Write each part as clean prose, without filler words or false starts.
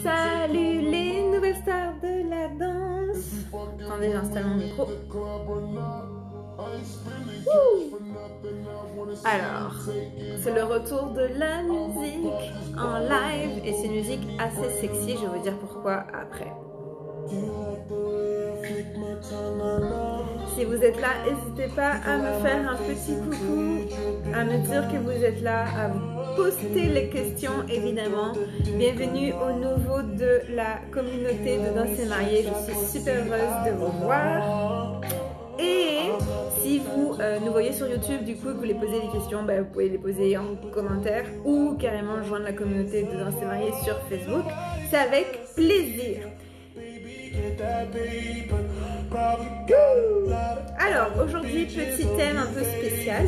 Salut les nouvelles stars de la danse. Attendez, j'installe mon micro. Wouh. Alors, c'est le retour de la musique en live et c'est une musique assez sexy, je vais vous dire pourquoi après. Si vous êtes là, n'hésitez pas à me faire un petit coucou, à me dire que vous êtes là, à vous poster les questions évidemment. Bienvenue aux nouveaux de la communauté de Danse et Mariée, je suis super heureuse de vous voir. Et si vous nous voyez sur YouTube, du coup, que vous voulez poser des questions, vous pouvez les poser en commentaire ou carrément joindre la communauté de Danse et Mariée sur Facebook. C'est avec plaisir. Alors, aujourd'hui, petit thème un peu spécial.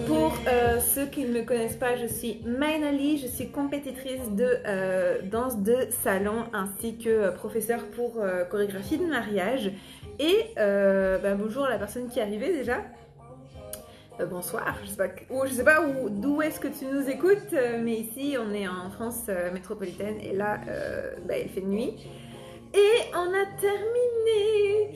Pour ceux qui ne me connaissent pas, je suis Mainali, je suis compétitrice de danse de salon ainsi que professeure pour chorégraphie de mariage. Et bonjour à la personne qui est arrivée déjà. Bonsoir, je sais pas d'où est-ce que tu nous écoutes, mais ici on est en France métropolitaine et là il fait nuit. Et on a terminé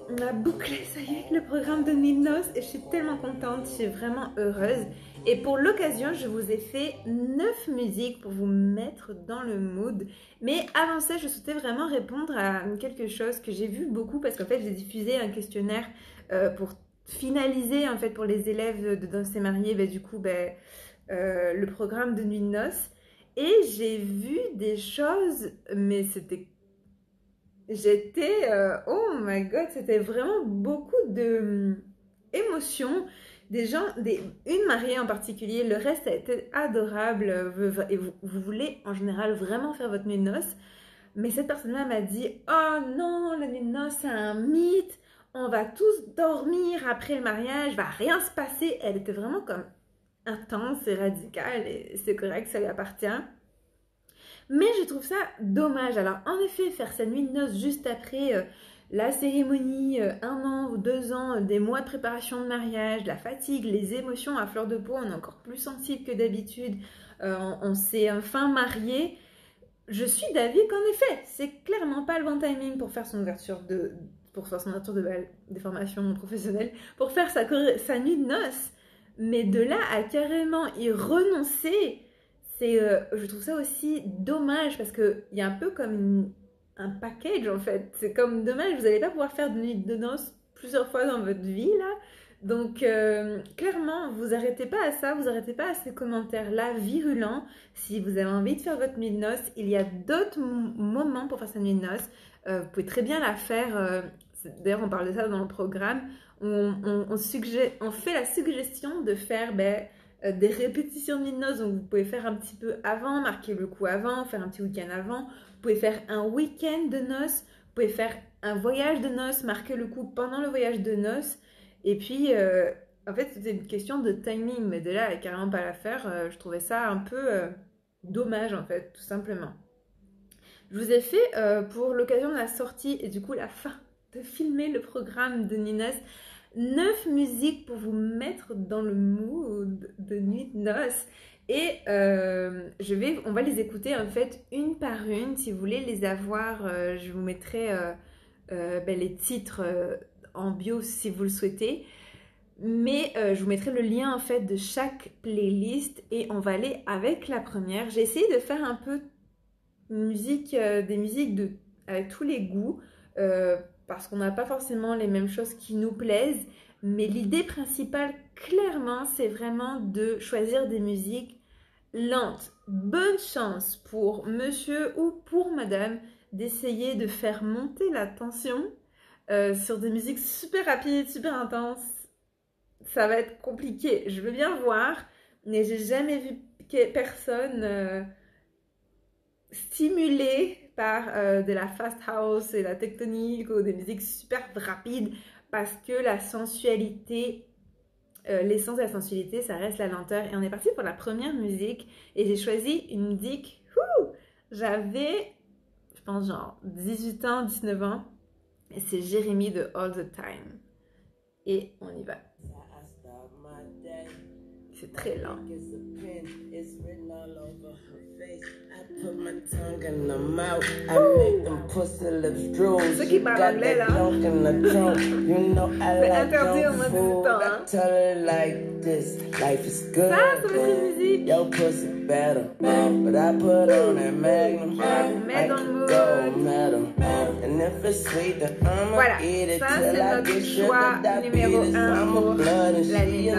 on a bouclé, ça y est, le programme de Nuit de Noces et je suis tellement contente, je suis vraiment heureuse. Et pour l'occasion, je vous ai fait 9 musiques pour vous mettre dans le mood. Mais avant ça, je souhaitais vraiment répondre à quelque chose que j'ai vu beaucoup parce qu'en fait, j'ai diffusé un questionnaire pour finaliser en fait pour les élèves de Danse et Mariée, le programme de Nuit de Noces. Et j'ai vu des choses, mais oh my god, c'était vraiment beaucoup d'émotions. Une mariée en particulier, le reste a été adorable. Et vous voulez en général vraiment faire votre nuit de noces. Mais cette personne-là m'a dit, oh non, la nuit de noces c'est un mythe. On va tous dormir après le mariage, va rien se passer. Elle était vraiment comme intense et radicale et c'est correct, ça lui appartient. Mais je trouve ça dommage. Alors en effet, faire sa nuit de noces juste après la cérémonie, 1 an ou 2 ans, des mois de préparation de mariage, la fatigue, les émotions à fleur de peau, on est encore plus sensible que d'habitude, on s'est enfin marié. Je suis d'avis qu'en effet, c'est clairement pas le bon timing pour faire son ouverture de bal, des formations professionnelles, pour faire sa nuit de noces. Mais de là à carrément y renoncer, je trouve ça aussi dommage parce qu'il y a un peu comme un package en fait. C'est comme dommage, vous n'allez pas pouvoir faire de nuit de noces plusieurs fois dans votre vie là. Donc clairement, vous arrêtez pas à ça, vous arrêtez pas à ces commentaires-là virulents. Si vous avez envie de faire votre nuit de noces, il y a d'autres moments pour faire sa nuit de noces. Vous pouvez très bien la faire, d'ailleurs on parle de ça dans le programme, on fait la suggestion de faire des répétitions de nuit de noces. Donc vous pouvez faire un petit peu avant, marquer le coup avant, faire un petit week-end avant. Vous pouvez faire un week-end de noces, vous pouvez faire un voyage de noces, marquer le coup pendant le voyage de noces. Et puis, en fait, c'était une question de timing, mais de là, à carrément pas la faire, je trouvais ça un peu dommage, en fait, tout simplement. Je vous ai fait, pour l'occasion de la sortie et du coup la fin de filmer le programme de Nuit de Noces, 9 musiques pour vous mettre dans le mood de Nuit de Noces. Et on va les écouter en fait une par une. Si vous voulez les avoir, je vous mettrai les titres en bio si vous le souhaitez. Mais je vous mettrai le lien en fait de chaque playlist et on va aller avec la première. J'ai essayé de faire un peu des musiques avec tous les goûts parce qu'on n'a pas forcément les mêmes choses qui nous plaisent. Mais l'idée principale, clairement, c'est vraiment de choisir des musiques lentes. Bonne chance pour monsieur ou pour madame d'essayer de faire monter la tension sur des musiques super rapides, super intenses. Ça va être compliqué. Je veux bien voir, mais j'ai jamais vu personne stimulé par de la fast house et la tectonique ou des musiques super rapides parce que la sensualité, l'essence de la sensualité, ça reste la lenteur. Et on est parti pour la première musique et j'ai choisi une musique, j'avais, je pense genre 18 ans, 19 ans et c'est Jérémy de All the Time. Et on y va. C'est très lent. Ceux qui parlent anglais là, c'est interdit au moins 18 ans. Hein. Ça c'est une musique. Met dans le mood. Voilà, ça c'est notre choix numéro 1 pour la nuit de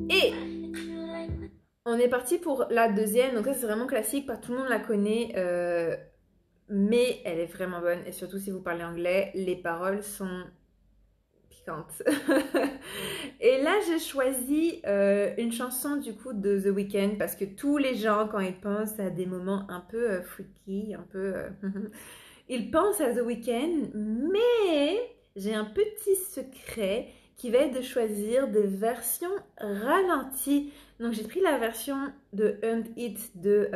Et on est parti pour la deuxième. Donc ça c'est vraiment classique, pas tout le monde la connaît, mais elle est vraiment bonne. Et surtout si vous parlez anglais, les paroles sont piquantes. Et là j'ai choisi une chanson du coup de The Weeknd, parce que tous les gens quand ils pensent à des moments un peu freaky, un peu ils pensent à The Weeknd, mais j'ai un petit secret qui va être de choisir des versions ralenties. Donc j'ai pris la version de Earned It de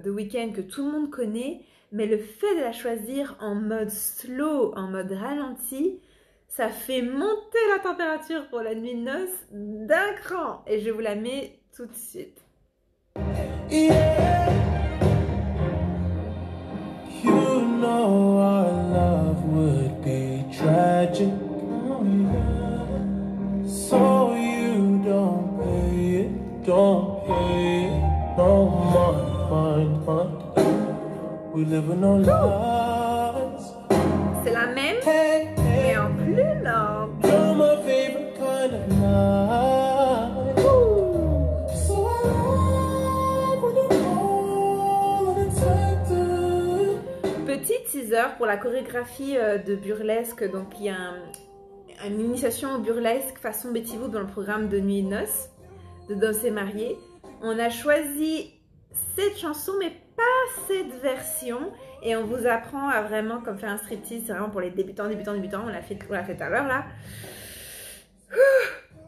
The Weeknd que tout le monde connaît, mais le fait de la choisir en mode slow, en mode ralenti, ça fait monter la température pour la nuit de noces d'un cran. Et je vous la mets tout de suite. Yeah. You know our love would be tragic. So you don't pay it, no mind. We live in no lies. C'est la même, mais en plus lent. You're my favorite kind of night. So I love when you call unexpected. Petit teaser pour la chorégraphie de burlesque. Donc il y a une initiation au burlesque façon Betty Boop dans le programme de Nuit et Noces de Danser Marié. On a choisi cette chanson mais pas cette version, et on vous apprend à vraiment comme faire un striptease. C'est vraiment pour les débutants. On l'a fait tout à l'heure là.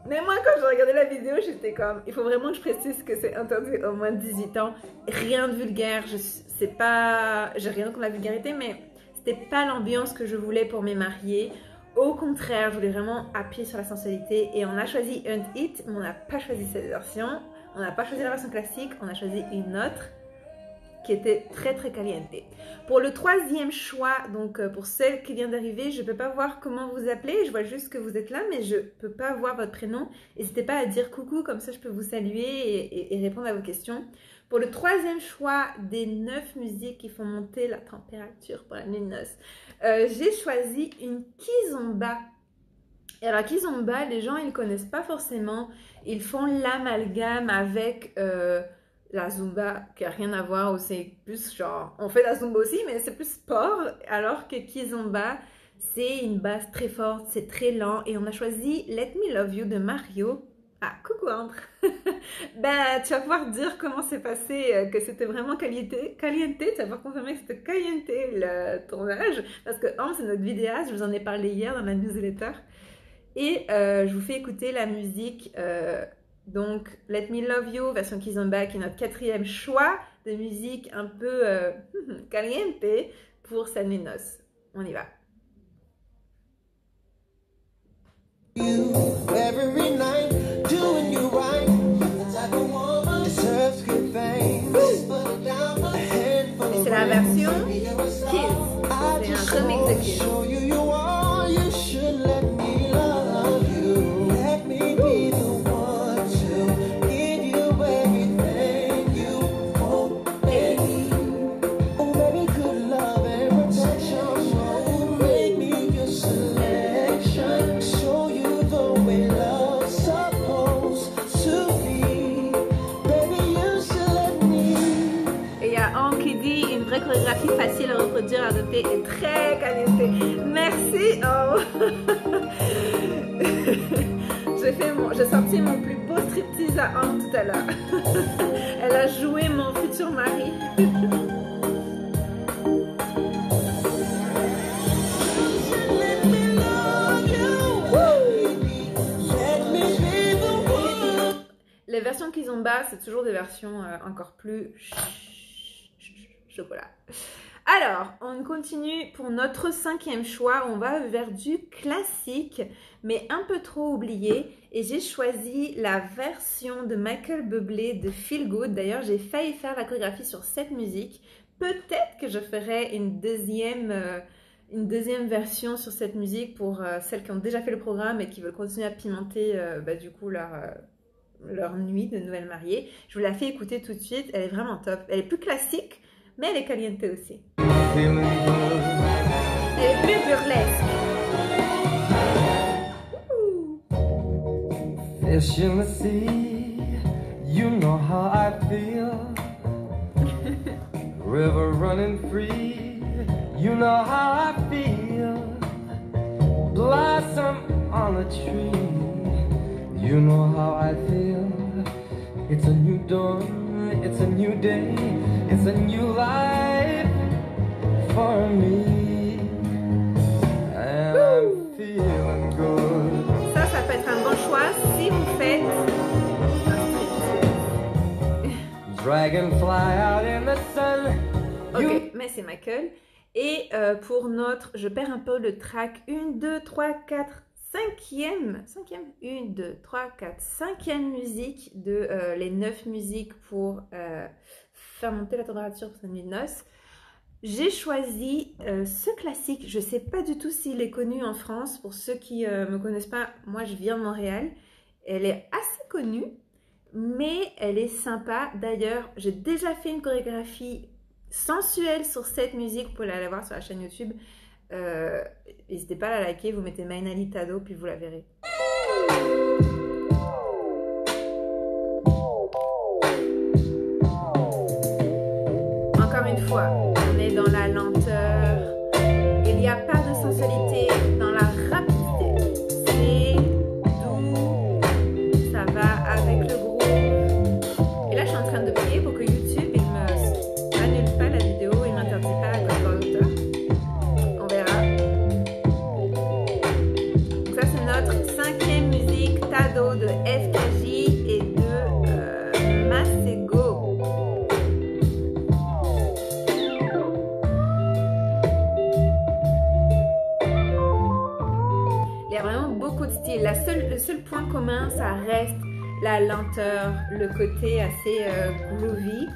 Mais moi quand j'ai regardé la vidéo j'étais comme, il faut vraiment que je précise que c'est interdit au moins de 18 ans. Rien de vulgaire, j'ai rien contre la vulgarité, mais c'était pas l'ambiance que je voulais pour mes mariés. Au contraire, je voulais vraiment appuyer sur la sensualité, et on a choisi Earned It, mais on n'a pas choisi cette version. On n'a pas choisi la version classique, on a choisi une autre qui était très très caliente. Pour le troisième choix, donc pour celle qui vient d'arriver, je ne peux pas voir comment vous appelez, je vois juste que vous êtes là, mais je ne peux pas voir votre prénom. N'hésitez pas à dire coucou, comme ça je peux vous saluer et répondre à vos questions. Pour le troisième choix des 9 musiques qui font monter la température pour la nuit de noces, j'ai choisi une kizomba. Et alors kizomba, les gens ils ne connaissent pas forcément, ils font l'amalgame avec la zumba, qui n'a rien à voir, ou c'est plus genre, on fait la zumba aussi, mais c'est plus sport, alors que kizomba, c'est une basse très forte, c'est très lent, et on a choisi Let Me Love You de Mario. Ah, coucou André. Ben, tu vas pouvoir dire comment c'est passé, que c'était vraiment caliente, tu vas pouvoir confirmer que c'était caliente le tournage, parce que André, c'est notre vidéaste, je vous en ai parlé hier dans la newsletter, et je vous fais écouter la musique, donc Let Me Love You, version kizomba, qui est notre 4e choix de musique un peu caliente pour sa nuit de noces. On y va. Et c'est la version Kiss. C'est un remix de Kiss. Chorégraphie facile à reproduire, à adopter et très qualité. Merci. Oh. J'ai sorti mon plus beau striptease à Anne tout à l'heure. Elle a joué mon futur mari. Les versions kizomba, c'est toujours des versions encore plus chocolat. Alors, on continue pour notre 5e choix. On va vers du classique, mais un peu trop oublié. Et j'ai choisi la version de Michael Bublé de Feel Good. D'ailleurs, j'ai failli faire la chorégraphie sur cette musique. Peut-être que je ferai une deuxième version sur cette musique pour celles qui ont déjà fait le programme et qui veulent continuer à pimenter du coup leur nuit de nouvelle mariée. Je vous la fais écouter tout de suite. Elle est vraiment top. Elle est plus classique, mais elle est caliente aussi. Elle est plus burlesque. Fish in the sea, you know how I feel. River running free, you know how I feel. Blossom on a tree, you know how I feel. It's a new dawn, it's a new day, it's a new life for me. And I'm feeling good. Ça peut être un bon choix si vous faites un striptease. Dragonfly out in the sun. Ok, mais c'est Michael. Et pour notre, je perds un peu le track, 1, 2, 3, 4, 5e, 1, 2, 3, 4, 5e musique de les 9 musiques pour faire monter la température pour cette nuit de noces. J'ai choisi ce classique, je ne sais pas du tout s'il est connu en France, pour ceux qui ne me connaissent pas, moi je viens de Montréal, elle est assez connue, mais elle est sympa. D'ailleurs, j'ai déjà fait une chorégraphie sensuelle sur cette musique, vous pouvez aller la voir sur la chaîne YouTube. N'hésitez pas à la liker, vous mettez Mainali Tado, puis vous la verrez. Encore une fois, on est dans la lenteur, il n'y a pas de sensualité dans la rapidité, c'est doux, ça va avec le groupe. Et là je suis en train de prier pour que YouTube il me annule pas la vidéo, il m'interdit pas la droit d'auteur. On verra. Donc ça c'est notre 5e musique Tado de FKJ et de Masego. Il y a vraiment beaucoup de styles. Le seul point commun, ça reste la lenteur, le côté assez groovy.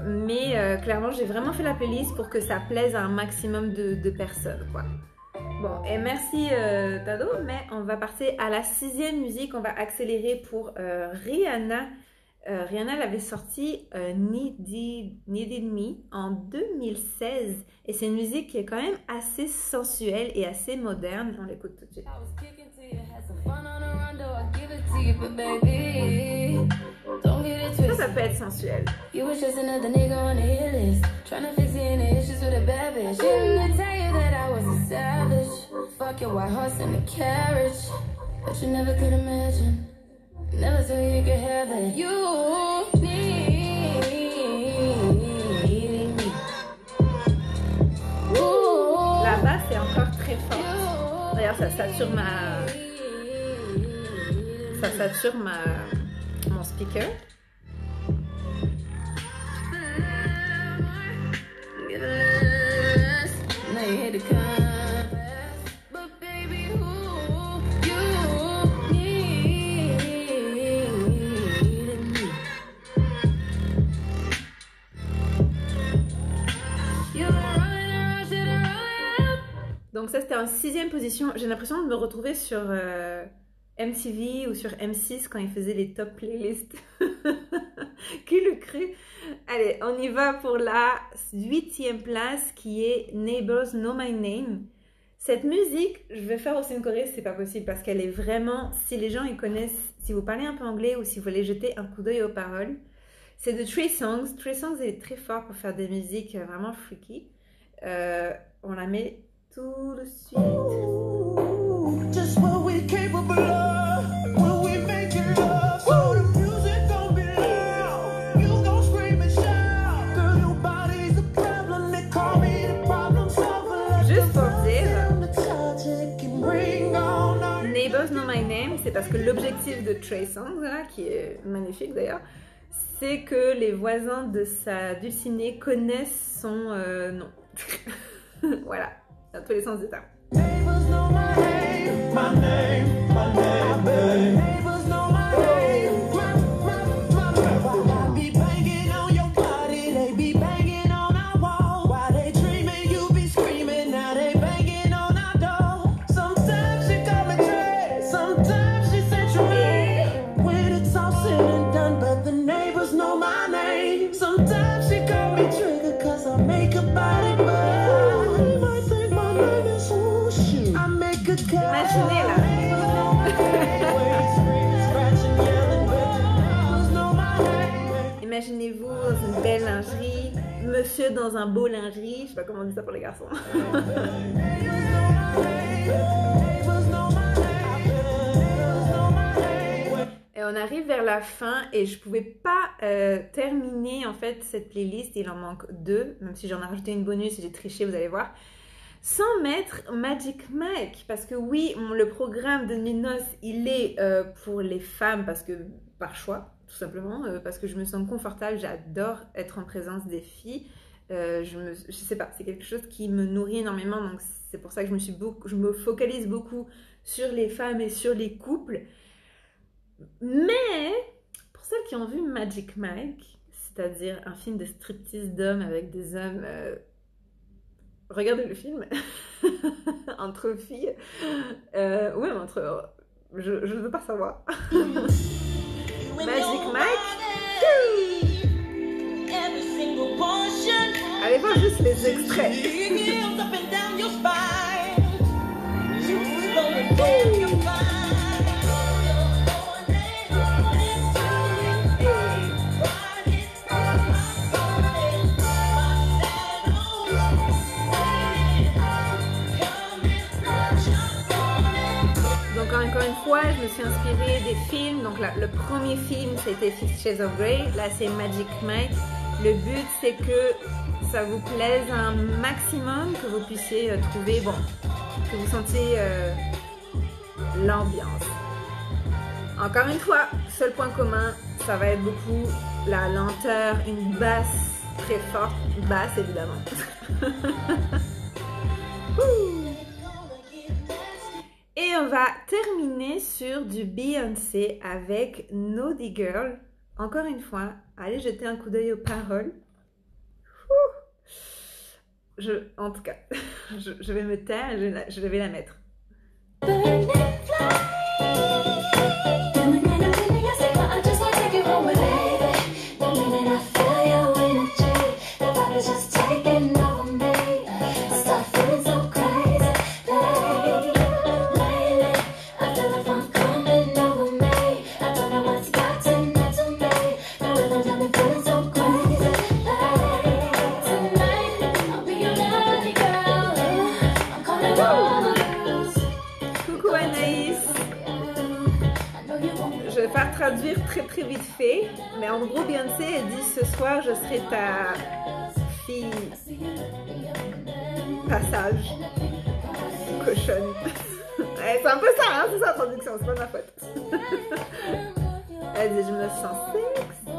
Mais clairement, j'ai vraiment fait la playlist pour que ça plaise à un maximum de personnes, quoi. Bon, et merci Tado, mais on va passer à la 6e musique. On va accélérer pour Rihanna. Rihanna l'avait sorti Needed Me en 2016 et c'est une musique qui est quand même assez sensuelle et assez moderne. On l'écoute tout de suite. Ça peut être sensuel. Never thought you could have it. You need me. La basse est encore très forte. D'ailleurs, ça sature mon speaker. Now you hate to confess, but baby, who you need me. You run, should I run? Donc ça, c'était en 6e position. J'ai l'impression de me retrouver sur MTV ou sur M6 quand ils faisaient les top playlists. Qui le cru? Allez, on y va pour la 8e place qui est Neighbors Know My Name. Cette musique, je vais faire aussi une choré, c'est pas possible parce qu'elle est vraiment, si les gens ils connaissent, si vous parlez un peu anglais ou si vous voulez jeter un coup d'œil aux paroles, c'est de Trey Songz. Trey Songz est très fort pour faire des musiques vraiment freaky. On la met tout de suite. Just what we capable of, when we make it love. So the music gon' be loud, you gon' scream and shout. Girl, your body's a problem, they call me the problem solver. Juste pour dire, Ring all night. Neighbors Know My Name, c'est parce que l'objectif de Trey Songz, là, qui est magnifique d'ailleurs, c'est que les voisins de sa dulcinée connaissent son nom. Voilà, dans tous les sens du terme. Neighbors know my name, my name, my name, babe. Neighbors know my name, my name. I be banging on your body, they be banging on our wall. While they dreaming, you be screaming, now they banging on our door. Sometimes she call me Trey, sometimes she say Trey. When it's all said and done, but the neighbors know my name. Sometimes she call me Trigger, cause I make her body burn. Imaginez là. Imaginez-vous dans une belle lingerie, monsieur dans un beau lingerie, je sais pas comment on dit ça pour les garçons. Et on arrive vers la fin et je pouvais pas terminer en fait cette playlist, il en manque 2, même si j'en ai rajouté une bonus et j'ai triché, vous allez voir. Sans mettre Magic Mike, parce que oui, le programme de Nuit de Noces, il est pour les femmes, parce que par choix, tout simplement, parce que je me sens confortable, j'adore être en présence des filles, je sais pas, c'est quelque chose qui me nourrit énormément, donc c'est pour ça que je me focalise beaucoup sur les femmes et sur les couples. Mais, pour celles qui ont vu Magic Mike, c'est-à-dire un film de striptease d'hommes avec des hommes... regardez le film entre filles. Ouais, entre. Je ne veux pas savoir. Magic Mike. Allez voir juste les extraits. Encore une fois, je me suis inspirée des films. Donc là, le premier film, c'était 50 Shades of Grey. Là, c'est Magic Mike. Le but, c'est que ça vous plaise un maximum, que vous puissiez trouver, bon, que vous sentiez l'ambiance. Encore une fois, seul point commun, ça va être beaucoup la lenteur, une basse très forte, basse évidemment. Et on va terminer sur du Beyoncé avec Naughty Girl. Encore une fois, allez jeter un coup d'œil aux paroles. En tout cas, je vais me taire et je vais la mettre. Traduire très vite fait, mais en gros Beyoncé elle dit ce soir je serai ta fille passage cochonne. Ouais, c'est un peu ça, hein, c'est ça la traduction, c'est pas ma faute. Elle dit je me sens sexy.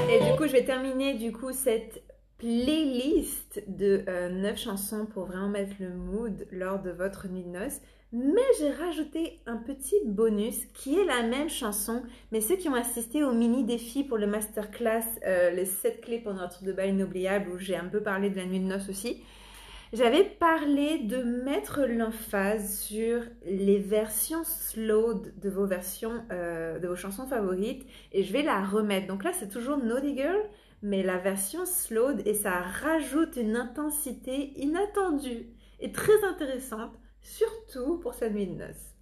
Et du coup je vais terminer du coup cette playlist de 9 chansons pour vraiment mettre le mood lors de votre nuit de noces. Mais j'ai rajouté un petit bonus qui est la même chanson, mais ceux qui ont assisté au mini défi pour le masterclass, les 7 clés pour notre de bal inoubliable, où j'ai un peu parlé de la nuit de noces aussi, j'avais parlé de mettre l'emphase sur les versions slowed de vos versions, de vos chansons favorites, et je vais la remettre. Donc là, c'est toujours Naughty Girl, mais la version slowed, et ça rajoute une intensité inattendue et très intéressante, surtout pour cette nuit de noces.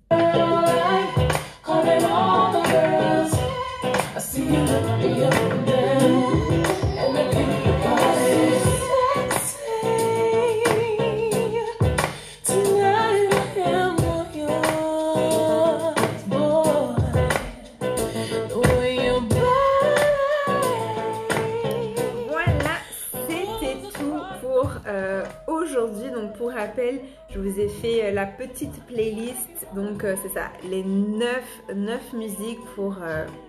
aujourd'hui. Donc pour rappel, je vous ai fait la petite playlist. Donc c'est ça, les 9 musiques pour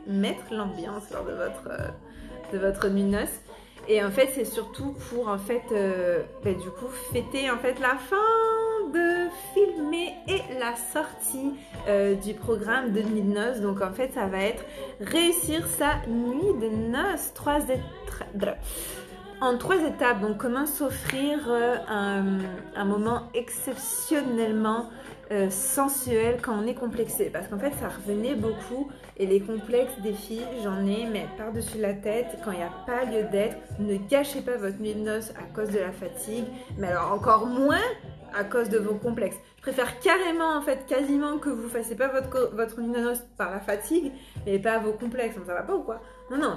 mettre l'ambiance lors de votre nuit de noces. Et en fait, c'est surtout pour en fait, du coup, fêter en fait la fin de filmer et la sortie du programme de nuit de noces. Donc en fait, ça va être réussir sa nuit de noces. En 3 étapes. Donc comment s'offrir un moment exceptionnellement sensuel quand on est complexé, parce qu'en fait ça revenait beaucoup, et les complexes des filles j'en ai mais par-dessus la tête quand il n'y a pas lieu d'être. Ne gâchez pas votre nuit de noces à cause de la fatigue, mais alors encore moins à cause de vos complexes. Je préfère carrément en fait quasiment que vous fassiez pas votre nuit de noces par la fatigue mais pas vos complexes. Ça va pas ou quoi? Non,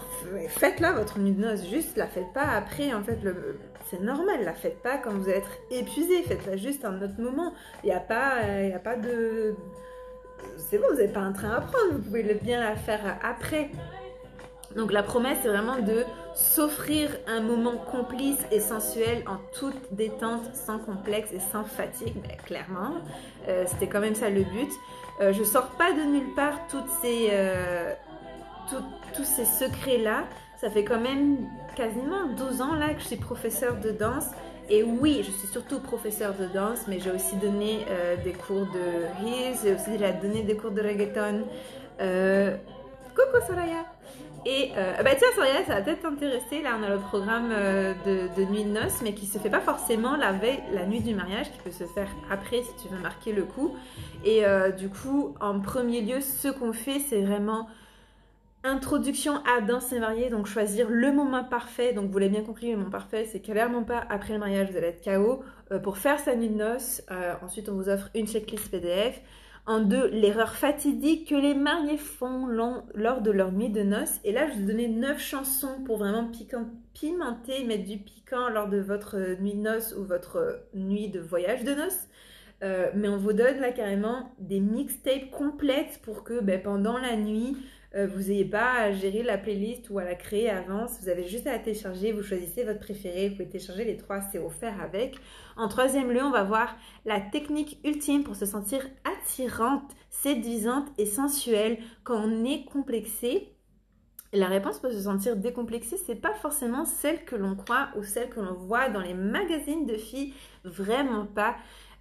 faites-la votre nuit de noces, juste la faites pas après en fait, c'est normal, la faites pas quand vous allez être épuisé, faites-la juste à un autre moment. Il n'y a pas de... C'est bon, vous n'avez pas un train à prendre, vous pouvez bien la faire après. Donc la promesse c'est vraiment de s'offrir un moment complice et sensuel en toute détente, sans complexe et sans fatigue, mais clairement, c'était quand même ça le but. Je sors pas de nulle part tous ces secrets-là. Ça fait quand même quasiment 12 ans là que je suis professeure de danse. Et oui, je suis surtout professeure de danse, mais j'ai aussi donné des cours de heels, j'ai aussi déjà donné des cours de reggaeton. Coucou Soraya! Et tiens Soraya, ça va peut-être t'intéresser. Là on a le programme de nuit de noces, mais qui se fait pas forcément la nuit du mariage, qui peut se faire après si tu veux marquer le coup. Et du coup, en premier lieu, ce qu'on fait, c'est vraiment introduction à danser mariée, donc choisir le moment parfait. Donc vous l'avez bien compris, le moment parfait, c'est clairement pas après le mariage, vous allez être KO. Pour faire sa nuit de noces, ensuite on vous offre une checklist PDF. En 2, l'erreur fatidique que les mariés font lors de leur nuit de noces. Et là, je vous ai donné 9 chansons pour vraiment pimenter, mettre du piquant lors de votre nuit de noces ou votre nuit de voyage de noces. Mais on vous donne là carrément des mixtapes complètes pour que pendant la nuit, vous n'ayez pas à gérer la playlist ou à la créer avance. Vous avez juste à la télécharger, vous choisissez votre préféré, vous pouvez télécharger les 3, c'est offert avec. En 3e lieu, on va voir la technique ultime pour se sentir attirante, séduisante et sensuelle quand on est complexé. Et la réponse pour se sentir décomplexé, c'est pas forcément celle que l'on croit ou celle que l'on voit dans les magazines de filles, vraiment pas.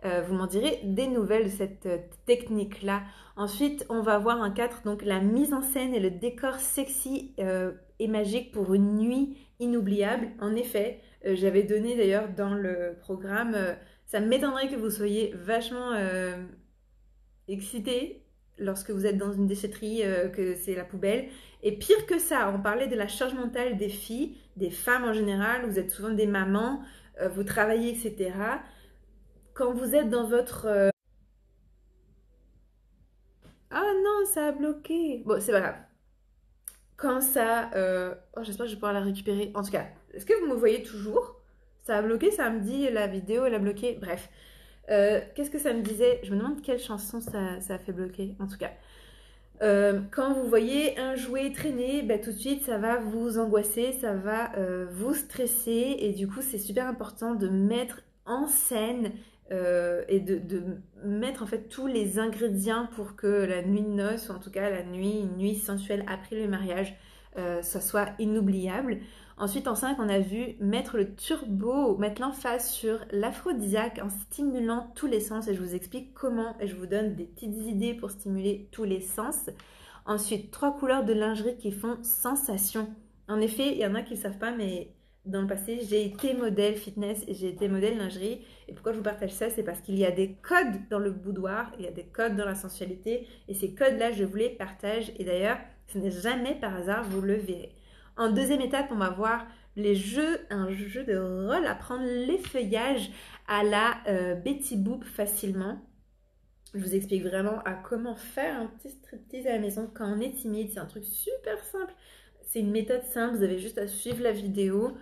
Vous m'en direz des nouvelles de cette technique-là. Ensuite, on va voir en 4, donc la mise en scène et le décor sexy et magique pour une nuit inoubliable. En effet, j'avais donné d'ailleurs dans le programme, ça m'étonnerait que vous soyez vachement excités lorsque vous êtes dans une déchetterie, que c'est la poubelle. Et pire que ça, on parlait de la charge mentale des filles, des femmes en général, vous êtes souvent des mamans, vous travaillez, etc. Quand vous êtes dans votre... Ah non, ça a bloqué. Bon, c'est pas grave. Quand ça... Oh, j'espère que je vais pouvoir la récupérer. En tout cas, est-ce que vous me voyez toujours? Ça a bloqué, ça me dit la vidéo, elle a bloqué. Bref. Qu'est-ce que ça me disait? Je me demande quelle chanson ça a fait bloquer. En tout cas. Quand vous voyez un jouet traîner, tout de suite ça va vous angoisser, ça va vous stresser. Et du coup, c'est super important de mettre en scène... et de mettre en fait tous les ingrédients pour que la nuit de noces, ou en tout cas une nuit sensuelle après le mariage, ça soit inoubliable. Ensuite en 5, on a vu mettre le turbo, mettre l'emphase sur l'aphrodisiaque en stimulant tous les sens, et je vous explique comment, et je vous donne des petites idées pour stimuler tous les sens. Ensuite, 3 couleurs de lingerie qui font sensation. En effet, il y en a qui ne savent pas, mais dans le passé, j'ai été modèle fitness et j'ai été modèle lingerie. Et pourquoi je vous partage ça? C'est parce qu'il y a des codes dans le boudoir, il y a des codes dans la sensualité. Et ces codes-là, je vous les partage. Et d'ailleurs, ce n'est jamais par hasard, vous le verrez. En 2e étape, on va voir un jeu de rôle, apprendre l'effeuillage à la Betty Boop facilement. Je vous explique vraiment à comment faire un petit striptease à la maison quand on est timide. C'est un truc super simple. C'est une méthode simple, vous avez juste à suivre la vidéo.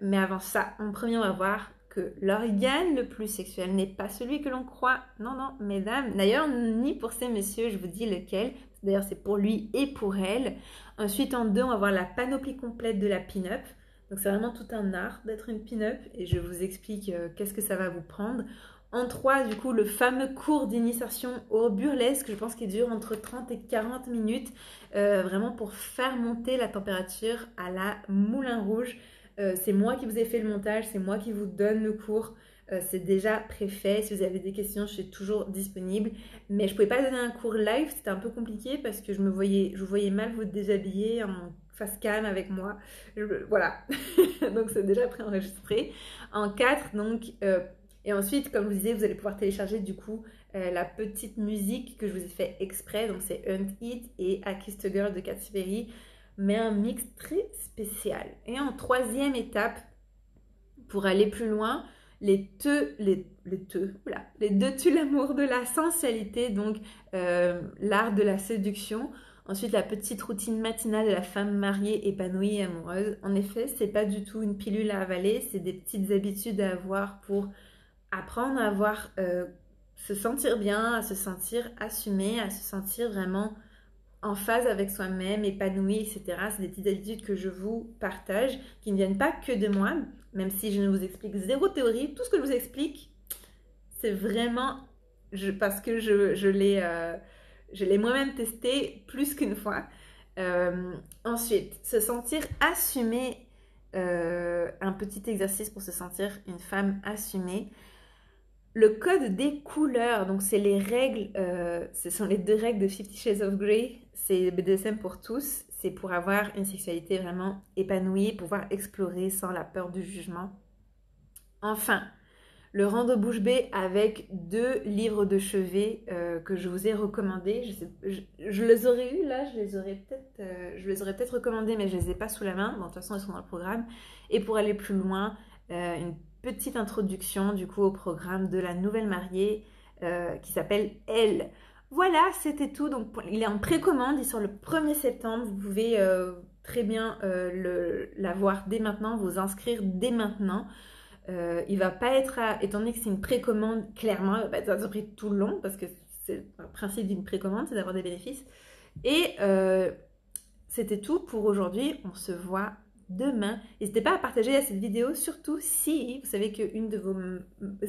Mais avant ça, en premier, on va voir que l'organe le plus sexuel n'est pas celui que l'on croit. Non, non, mesdames. D'ailleurs, ni pour ces messieurs, je vous dis lequel. D'ailleurs, c'est pour lui et pour elle. Ensuite, en 2, on va voir la panoplie complète de la pin-up. Donc c'est vraiment tout un art d'être une pin-up et je vous explique qu'est-ce que ça va vous prendre. En 3, du coup, le fameux cours d'initiation au burlesque, je pense qu'il dure entre 30 et 40 minutes, vraiment pour faire monter la température à la Moulin Rouge. C'est moi qui vous ai fait le montage, c'est moi qui vous donne le cours. C'est déjà préfait. Si vous avez des questions, je suis toujours disponible. Mais je ne pouvais pas donner un cours live, c'était un peu compliqué parce que je vous voyais mal vous déshabiller en face cam avec moi. Voilà, donc c'est déjà préenregistré. En 4, donc... et ensuite, comme je vous disais, vous allez pouvoir télécharger du coup la petite musique que je vous ai fait exprès. Donc c'est Hunt It et I Kissed a Girl de Katy Perry, mais un mix très spécial. Et en 3e étape, pour aller plus loin, les deux tuent l'amour de la sensualité, donc l'art de la séduction. Ensuite, la petite routine matinale de la femme mariée, épanouie et amoureuse. En effet, c'est pas du tout une pilule à avaler, c'est des petites habitudes à avoir pour apprendre à avoir, se sentir bien, à se sentir assumé, à se sentir vraiment en phase avec soi-même, épanoui, etc. C'est des petites habitudes que je vous partage, qui ne viennent pas que de moi, même si je ne vous explique zéro théorie. Tout ce que je vous explique, c'est vraiment parce que je l'ai moi-même testé plus qu'une fois. Ensuite, se sentir assumé, un petit exercice pour se sentir une femme assumée. Le code des couleurs, donc c'est les règles, ce sont les 2 règles de 50 Shades of Grey, c'est BDSM pour tous, c'est pour avoir une sexualité vraiment épanouie, pouvoir explorer sans la peur du jugement. Enfin, le rando bouche bée avec 2 livres de chevet que je vous ai recommandés. Je les aurais eu là, je les aurais peut-être recommandés, mais je les ai pas sous la main. Bon, de toute façon, ils sont dans le programme. Et pour aller plus loin, une petite introduction du coup au programme de la nouvelle mariée qui s'appelle Elle. Voilà, c'était tout. Donc, il est en précommande, il sort le 1er septembre. Vous pouvez très bien l'avoir dès maintenant, vous inscrire dès maintenant. Il va pas être, étant donné que c'est une précommande, clairement, il va pas être à peu près tout le long, parce que c'est le principe d'une précommande, c'est d'avoir des bénéfices. Et c'était tout pour aujourd'hui. On se voit demain. N'hésitez pas à partager cette vidéo, surtout si vous savez qu'une de vos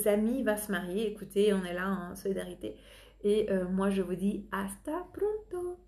amies va se marier. Écoutez, on est là en solidarité. Et moi, je vous dis hasta pronto.